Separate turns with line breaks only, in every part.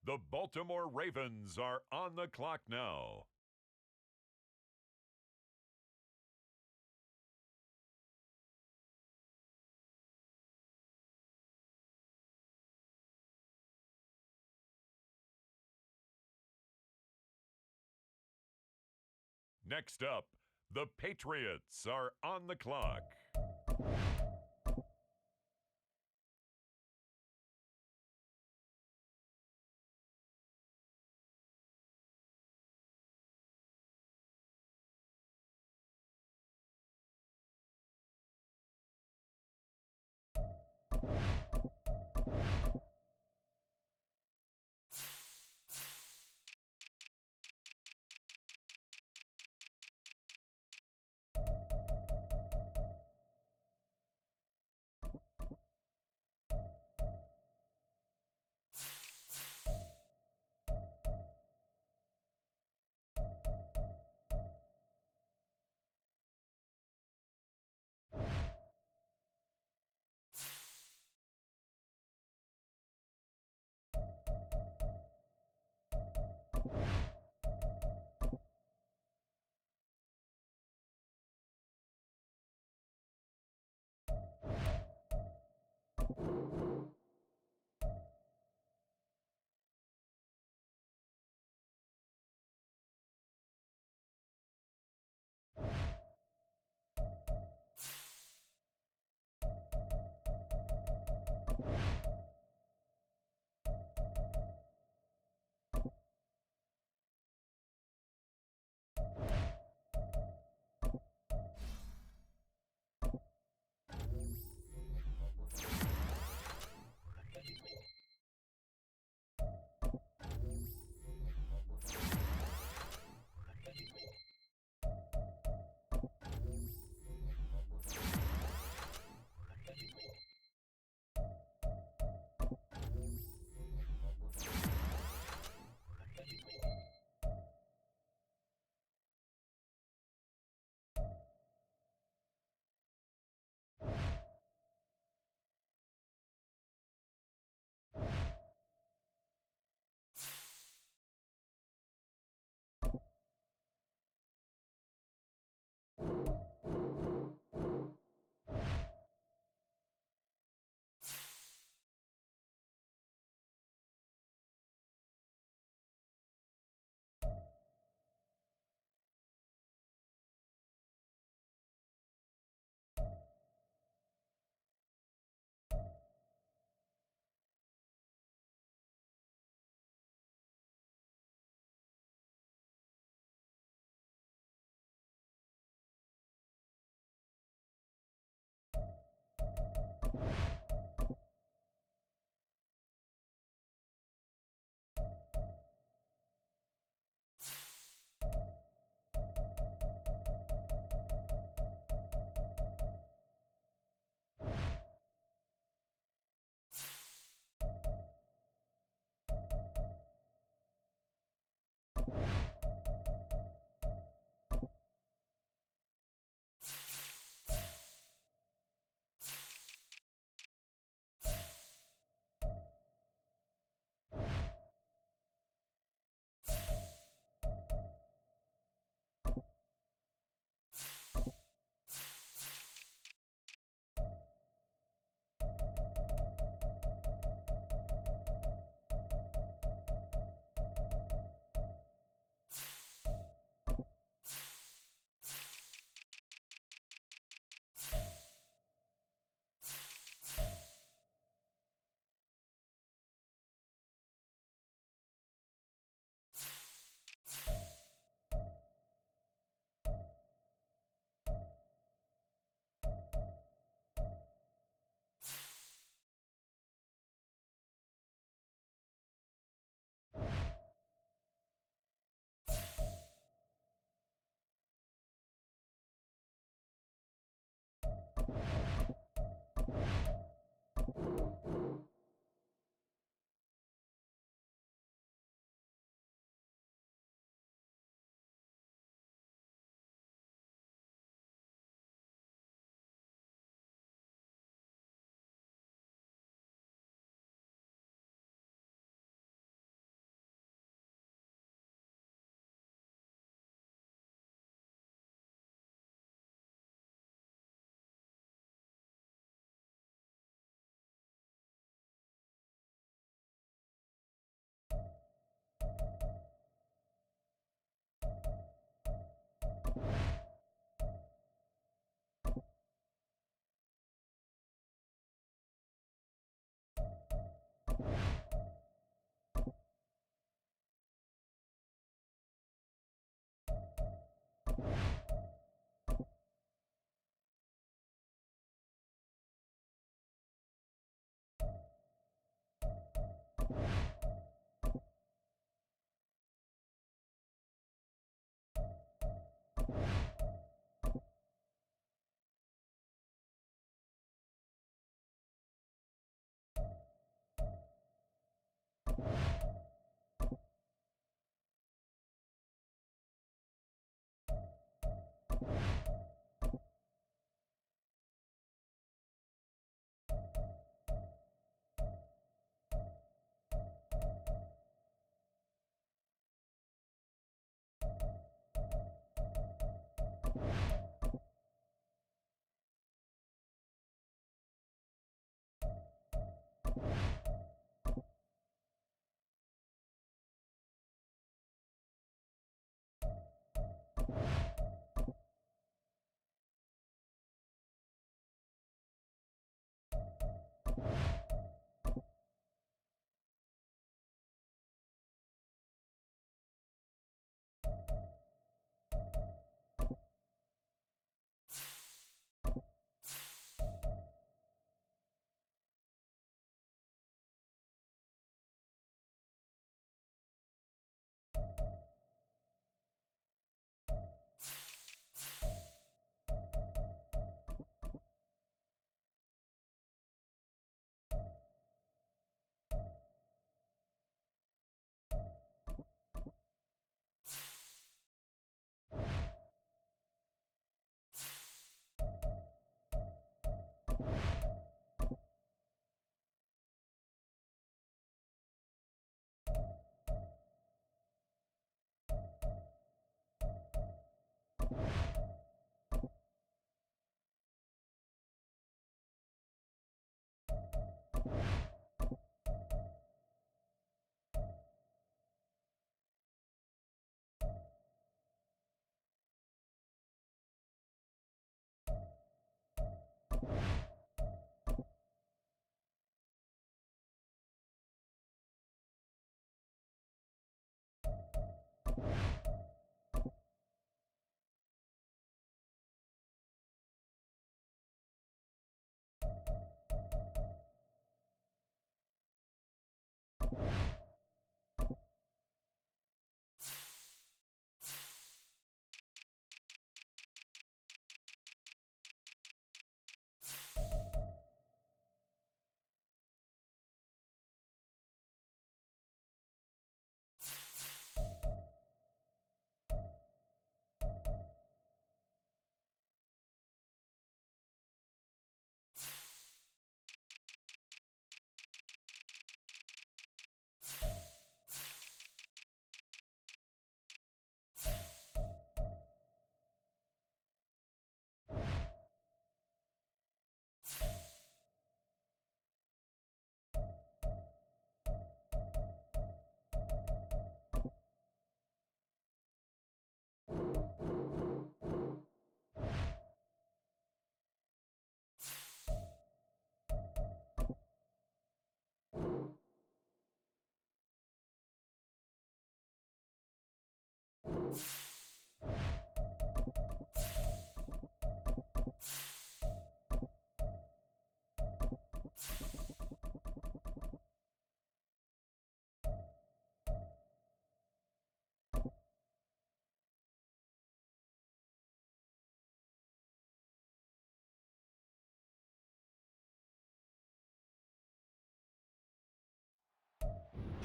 The Baltimore Ravens are on the clock now. Next up, the Patriots are on the clock.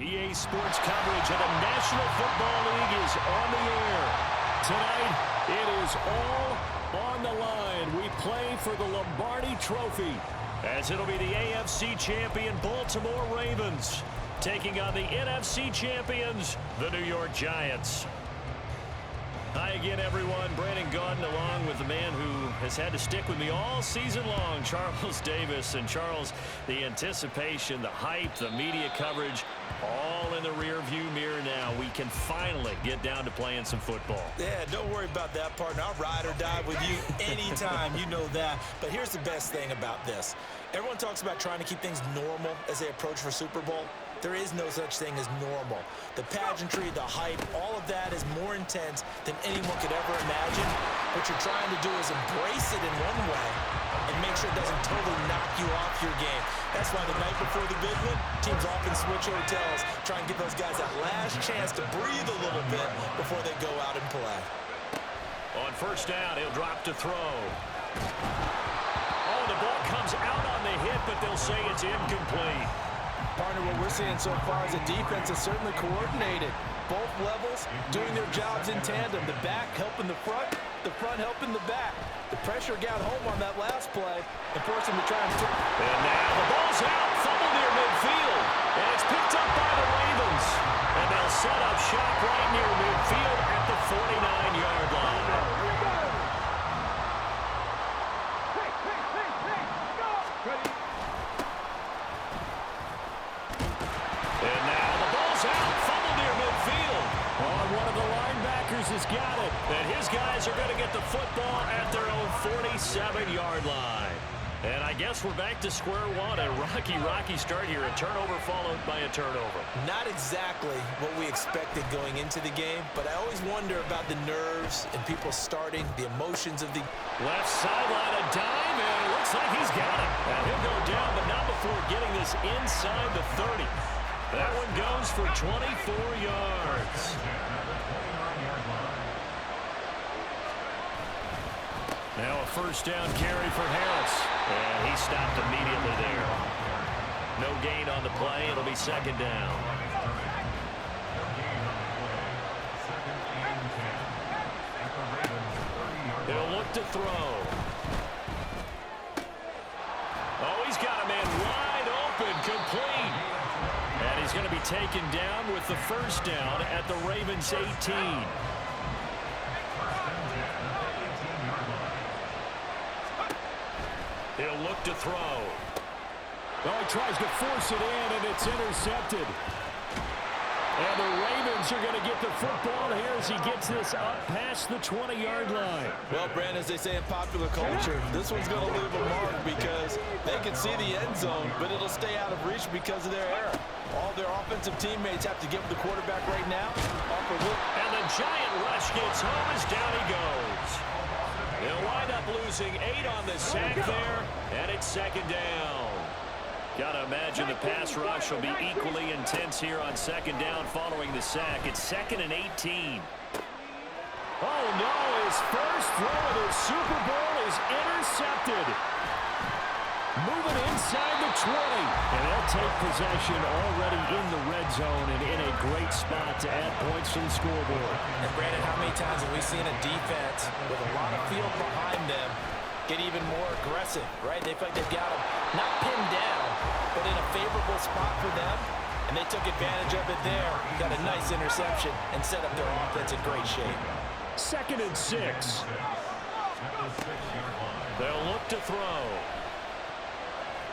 EA Sports coverage of the National Football League is on the air. Tonight, it is all on the line. We play for the Lombardi Trophy, as it'll be the AFC champion Baltimore Ravens taking on the NFC champions, the New York Giants. Hi again, everyone. Brandon Gaudin along with the man who has had to stick with me all season long, Charles Davis. And Charles, the anticipation, the hype, the media coverage, all in the rear-view mirror now. We can finally get down to playing some football.
Yeah, don't worry about that, partner. I'll ride or die with you anytime. You know that. But here's the best thing about this. Everyone talks about trying to keep things normal as they approach for Super Bowl. There is no such thing as normal. The pageantry, the hype, all of that is more intense than anyone could ever imagine. What you're trying to do is embrace it in one way and make sure it doesn't totally knock you off your game. That's why the night before the big one, teams often switch hotels, try and give those guys that last chance to breathe a little bit before they go out and play.
On first down, he'll drop to throw. Oh, the ball comes out on the hit, but they'll say it's incomplete.
Partner, what we're seeing so far is a defense is certainly coordinated. Both levels doing their jobs in tandem. The back helping the front helping the back. The pressure got home on that last play and forced him to try and...
And now the ball's out, fumble near midfield. And it's picked up by the Ravens. And they'll set up shop right near midfield at the 49-yard line. the football at their own 47-yard line. And I guess we're back to square one. A rocky start here. A turnover followed by a turnover.
Not exactly what we expected going into the game, but I always wonder about the nerves and people starting, the emotions of the...
Left sideline, a dive, and it looks like he's got it. And he'll go down, but not before getting this inside the 30. That one goes for 24 yards. Now a first down carry for Harris. And he stopped immediately there. No gain on the play. It'll be second down. He'll look to throw. Oh, he's got a man wide open, complete. And he's going to be taken down with the first down at the Ravens 18. He'll look to throw. Oh, he tries to force it in, and it's intercepted. And the Ravens are going to get the football here as he gets this up past the 20-yard line.
Well, Brandon, as they say in popular culture, this one's going to leave a mark because they can see the end zone, but it'll stay out of reach because of their error. All their offensive teammates have to give the quarterback right now.
And the giant rush gets home as down he goes. They'll wind up losing 8 on the sack there, and it's second down. Got to imagine the pass rush will be equally intense here on second down following the sack. It's 2nd and 18. Oh, no, his first throw of the Super Bowl is intercepted. Moving inside the 20. And they'll take possession already in the red zone and in a great spot to add points to the scoreboard.
And Brandon, how many times have we seen a defense with a lot of field behind them get even more aggressive, right? They feel like they've got them not pinned down, but in a favorable spot for them, and they took advantage of it there. Got a nice interception and set up their offense in great shape.
2nd and 6. They'll look to throw.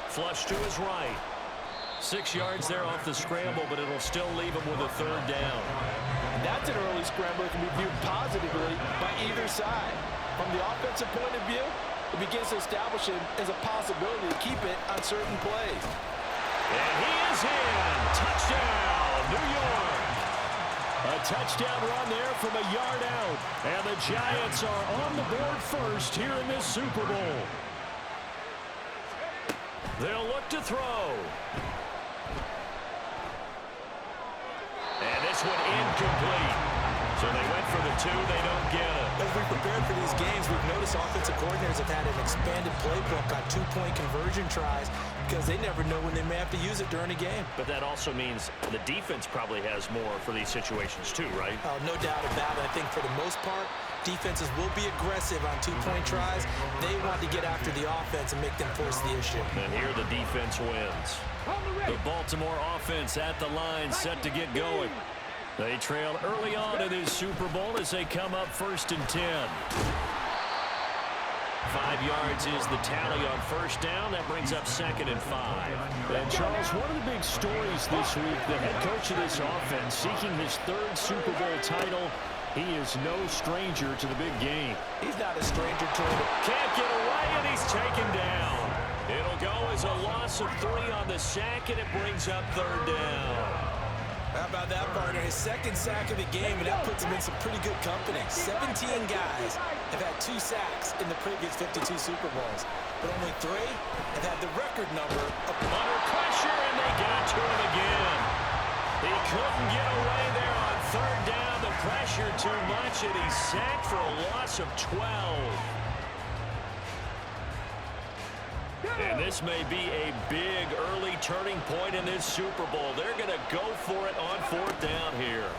Flush to his right. 6 yards there off the scramble, but it'll still leave him with a third down.
And that's an early scramble that can be viewed positively by either side. From the offensive point of view, it begins to establish him as a possibility to keep it on certain plays.
And he is in. Touchdown, New York. A touchdown run there from a yard out. And the Giants are on the board first here in this Super Bowl. They'll look to throw. And this one incomplete. So they went for the 2. They don't get it.
As we prepared for these games, we've noticed offensive coordinators have had an expanded playbook on 2-point conversion tries because they never know when they may have to use it during a game.
But that also means the defense probably has more for these situations too, right?
Oh, no doubt about it. I think for the most part, defenses will be aggressive on 2-point tries. They want to get after the offense and make them force the issue.
And here the defense wins. The Baltimore offense at the line, set to get going. They trail early on in this Super Bowl as they come up 1st and 10. 5 yards is the tally on first down. That brings up 2nd and 5. And Charles, one of the big stories this week, the head coach of this offense seeking his 3rd Super Bowl title. He is no stranger to the big game.
He's not a stranger to it.
Can't get away, and he's taken down. It'll go as a loss of 3 on the sack, and it brings up 3rd down.
How about that, partner? His 2nd sack of the game, and that puts him in some pretty good company. 17 guys have had 2 sacks in the previous 52 Super Bowls, but only 3 have had the record number of
under pressure, and they got to him again. He couldn't get away there on 3rd down. The pressure too much, and he's sacked for a loss of 12. And this may be a big early turning point in this Super Bowl. They're going to go for it on 4th down here.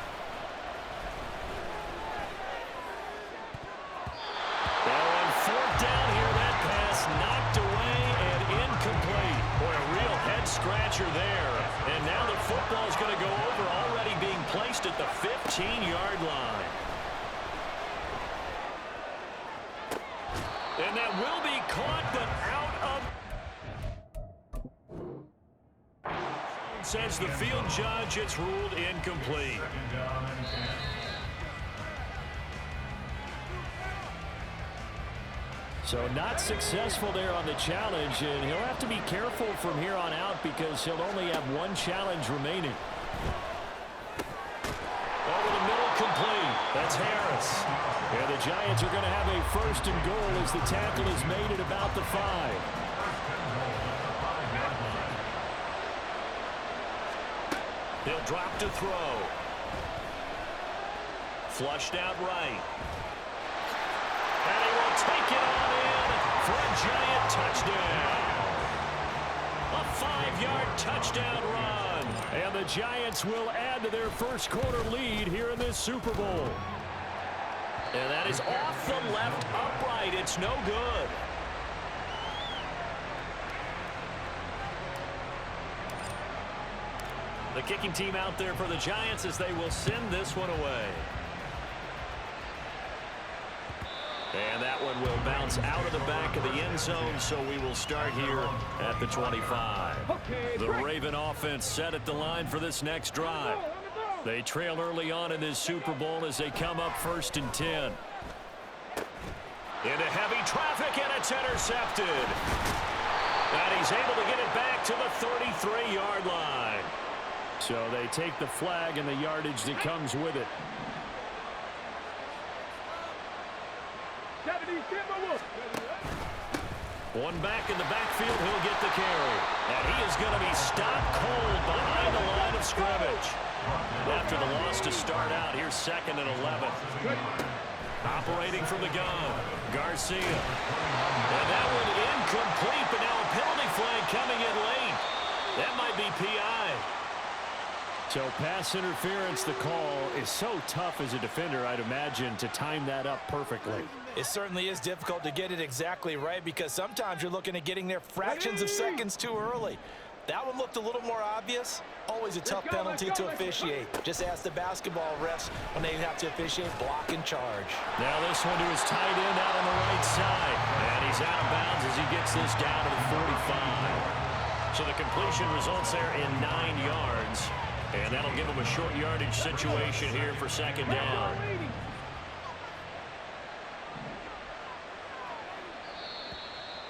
Now on 4th down here, that pass knocked away and incomplete. Boy, a real head-scratcher there. And now the football is going to go over, already being placed at the 15-yard line. And that will be caught, but out of... Says the field judge, it's ruled incomplete. So not successful there on the challenge, and he'll have to be careful from here on out because he'll only have one challenge remaining. Over the middle, complete. That's Harris. And the Giants are going to have a first and goal as the tackle is made at about the 5. He'll drop to throw. Flushed out right. And he will take it on in for a Giant touchdown. A 5-yard touchdown run. And the Giants will add to their first quarter lead here in this Super Bowl. And that is off the left upright. It's no good. The kicking team out there for the Giants as they will send this one away. And that one will bounce out of the back of the end zone, so we will start here at the 25. The Raven offense set at the line for this next drive. They trail early on in this Super Bowl as they come up 1st and 10. Into heavy traffic, and it's intercepted. And he's able to get it back to the 33-yard line. So they take the flag and the yardage that comes with it. One back in the backfield, he'll get the carry. And he is going to be stopped cold behind the line of scrimmage. After the loss to start out, here's 2nd and 11. Operating from the gun, Garcia. And that one incomplete, but now a penalty flag coming in late. That might be PI. So pass interference, the call is so tough as a defender, I'd imagine, to time that up perfectly.
It certainly is difficult to get it exactly right because sometimes you're looking at getting there fractions of seconds too early. That one looked a little more obvious. Always a tough penalty to officiate. Just ask the basketball refs when they have to officiate block and charge.
Now this one to his tight end out on the right side. And he's out of bounds as he gets this down to the 45. So the completion results there in 9 yards. And that'll give him a short yardage situation here for 2nd down.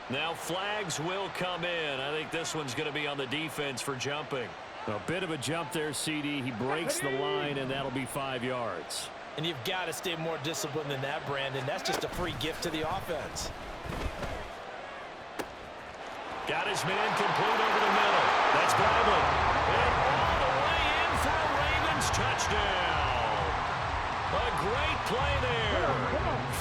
Now flags will come in. I think this one's going to be on the defense for jumping. A bit of a jump there, CD. He breaks the line, and that'll be 5 yards.
And you've got to stay more disciplined than that, Brandon. That's just a free gift to the offense.
Got his man complete over the middle. That's Bradley. And all the way in for a Ravens touchdown. A great play there.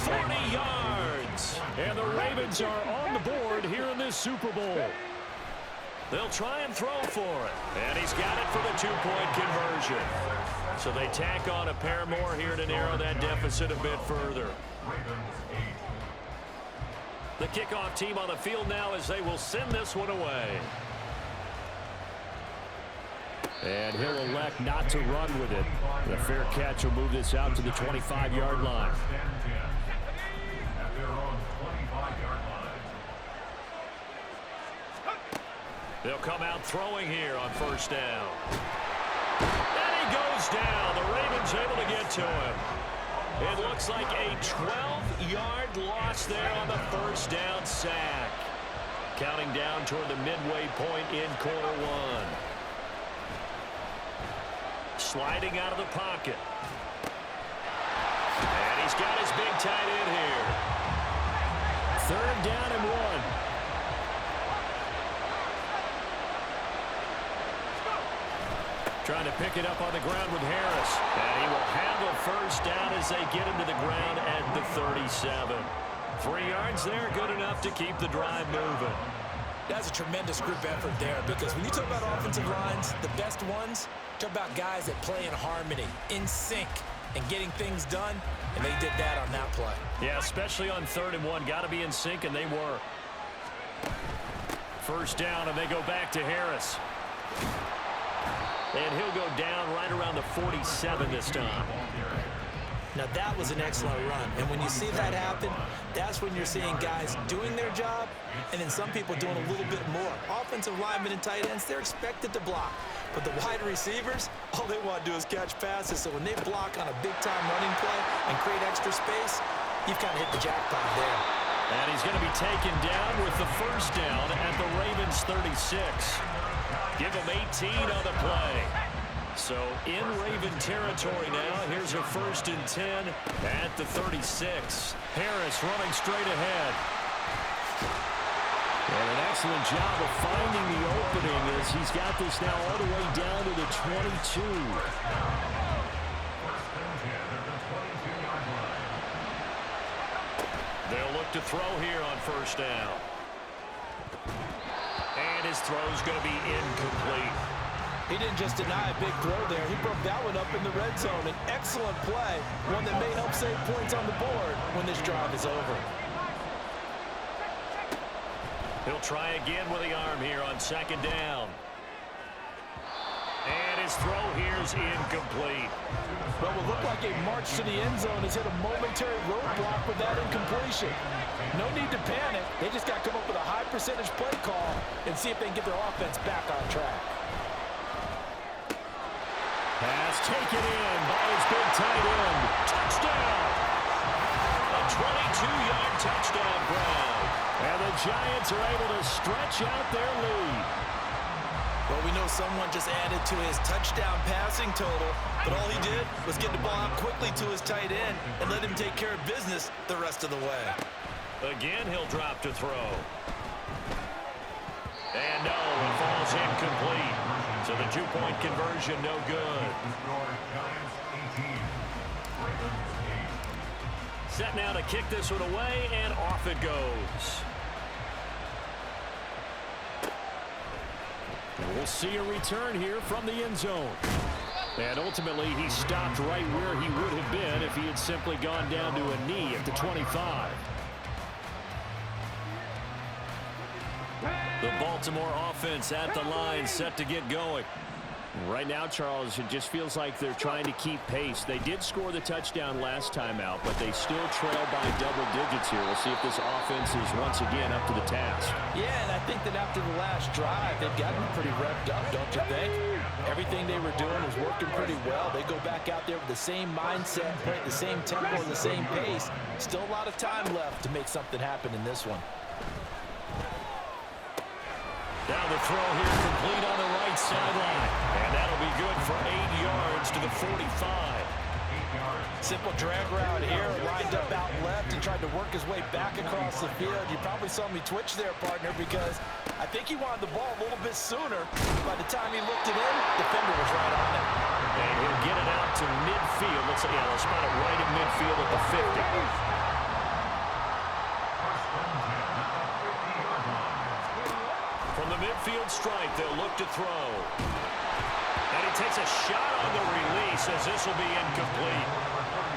40 yards. And the Ravens are on the board here in this Super Bowl. They'll try and throw for it. And he's got it for the 2-point conversion. So they tack on a pair more here to narrow that deficit a bit further. The kickoff team on the field now as they will send this one away. And he'll elect not to run with it. The fair catch will move this out to the 25-yard line. They'll come out throwing here on 1st down. And he goes down. The Ravens able to get to him. It looks like a 12-yard loss there on the 1st down sack. Counting down toward the midway point in quarter 1. Sliding out of the pocket. And he's got his big tight end here. 3rd down and 1. Trying to pick it up on the ground with Harris. And he will handle 1st down as they get him to the ground at the 37. 3 yards there, good enough to keep the drive moving.
That's a tremendous group effort there because when you talk about offensive lines, the best ones, talk about guys that play in harmony, in sync, and getting things done, and they did that on that play.
Yeah, especially on 3rd and 1. Got to be in sync, and they were. 1st down, and they go back to Harris. And he'll go down right around the 47 this time.
Now that was an excellent run. And when you see that happen, that's when you're seeing guys doing their job and then some people doing a little bit more. Offensive linemen and tight ends, they're expected to block. But the wide receivers, all they want to do is catch passes. So when they block on a big-time running play and create extra space, you've kind of hit the jackpot there.
And he's going to be taken down with the first down at the Ravens 36. Give them 18 on the play. So in Raven territory now. Here's a 1st and 10 at the 36. Harris running straight ahead. And an excellent job of finding the opening as he's got this now all the way down to the 22. They'll look to throw here on 1st down. And his throw's going to be incomplete.
He didn't just deny a big throw there. He broke that one up in the red zone. An excellent play, one that may help save points on the board when this drive is over.
He'll try again with the arm here on 2nd down. And his throw here's incomplete.
What will look like a march to the end zone has hit a momentary roadblock with that incompletion. No need to panic. They just got to come up with a high percentage play call and see if they can get their offense back on track.
Pass taken in by his big tight end. Touchdown! A 22-yard touchdown grab. And the Giants are able to stretch out their lead.
Well, we know someone just added to his touchdown passing total, but all he did was get the ball out quickly to his tight end and let him take care of business the rest of the way.
Again, he'll drop to throw. And no, it falls incomplete. So the 2-point conversion, no good. Set now to kick this one away, and off it goes. And we'll see a return here from the end zone. And ultimately, he stopped right where he would have been if he had simply gone down to a knee at the 25. The Baltimore offense at the line, set to get going. Right now, Charles, it just feels like they're trying to keep pace. They did score the touchdown last time out, but they still trail by double digits here. We'll see if this offense is once again up to the task.
Yeah, and I think that after the last drive, they've gotten pretty revved up, don't you think? Everything they were doing was working pretty well. They go back out there with the same mindset, play at the same tempo and the same pace. Still a lot of time left to make something happen in this one.
Down the throw here, complete on the right sideline. And that'll be good for 8 yards to the 45.
Simple drag route here, lined up out left and tried to work his way back across the field. You probably saw me twitch there, partner, because I think he wanted the ball a little bit sooner. By the time he looked it in, the defender was right on it.
And he'll get it out to midfield. Let's spot it right at midfield at the 50. From the midfield stripe, they'll look to throw. And he takes a shot on the release as this will be incomplete.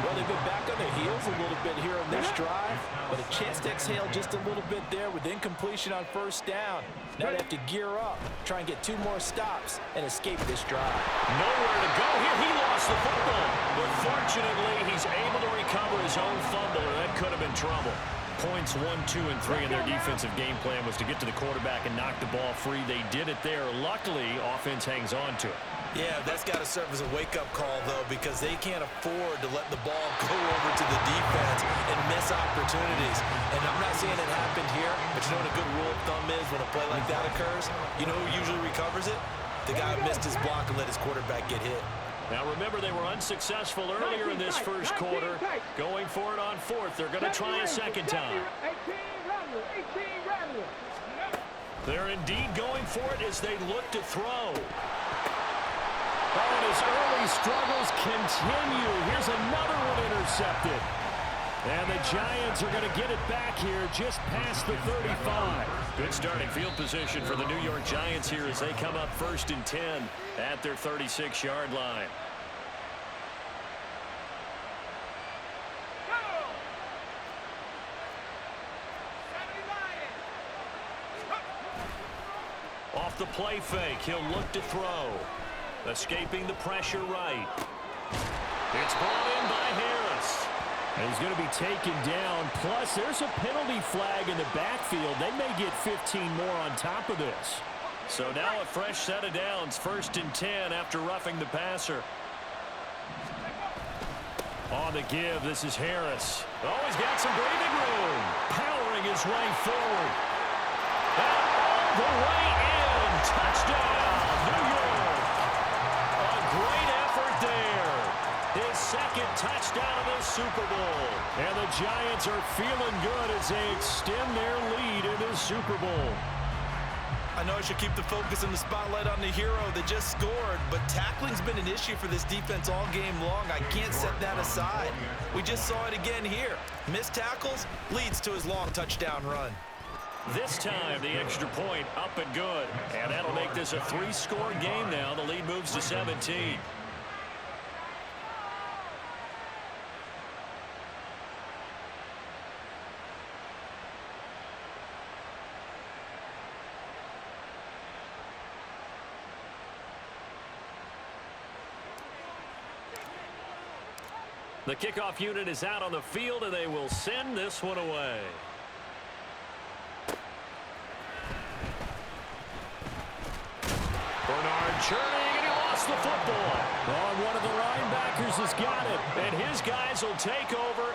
Well, they've been back on their heels a little bit here on this drive, but a chance to exhale just a little bit there with incompletion on 1st down. Now they have to gear up, try and get 2 more stops, and escape this drive.
Nowhere to go here. He lost the football. But fortunately, he's able to recover his own fumble, or that could have been trouble. Points 1, 2, and 3 in their defensive game plan was to get to the quarterback and knock the ball free. They did it there. Luckily, offense hangs on to it.
Yeah, that's got to serve as a wake-up call, though, because they can't afford to let the ball go over to the defense and miss opportunities. And I'm not saying it happened here, but you know what a good rule of thumb is when a play like that occurs? You know who usually recovers it? The guy who missed his block and let his quarterback get hit.
Now, remember, they were unsuccessful earlier in this first quarter. Going for it on 4th. They're going to try a second time. They're indeed going for it as they look to throw. Oh, and his early struggles continue. Here's another one intercepted. And the Giants are going to get it back here just past the 35. Good starting field position for the New York Giants here as they come up 1st and 10 at their 36-yard line. Off the play fake, he'll look to throw. Escaping the pressure right. It's brought in by Harris. And he's going to be taken down. Plus, there's a penalty flag in the backfield. They may get 15 more on top of this. So now a fresh set of downs. 1st and 10 after roughing the passer. On the give, this is Harris. Oh, he's got some breathing room. Powering his way forward. And all the way in. Touchdown, New York. A great effort there. His second touchdown of the Super Bowl. And the Giants are feeling good as they extend their lead in the Super Bowl.
I know I should keep the focus and the spotlight on the hero that just scored, but tackling's been an issue for this defense all game long. I can't set that aside. We just saw it again here. Missed tackles leads to his long touchdown run.
This time, the extra point up and good. And that'll make this a 3-score game now. The lead moves to 17. The kickoff unit is out on the field, and they will send this one away. Bernard churning, and he lost the football. Oh, one of the linebackers has got it, and his guys will take over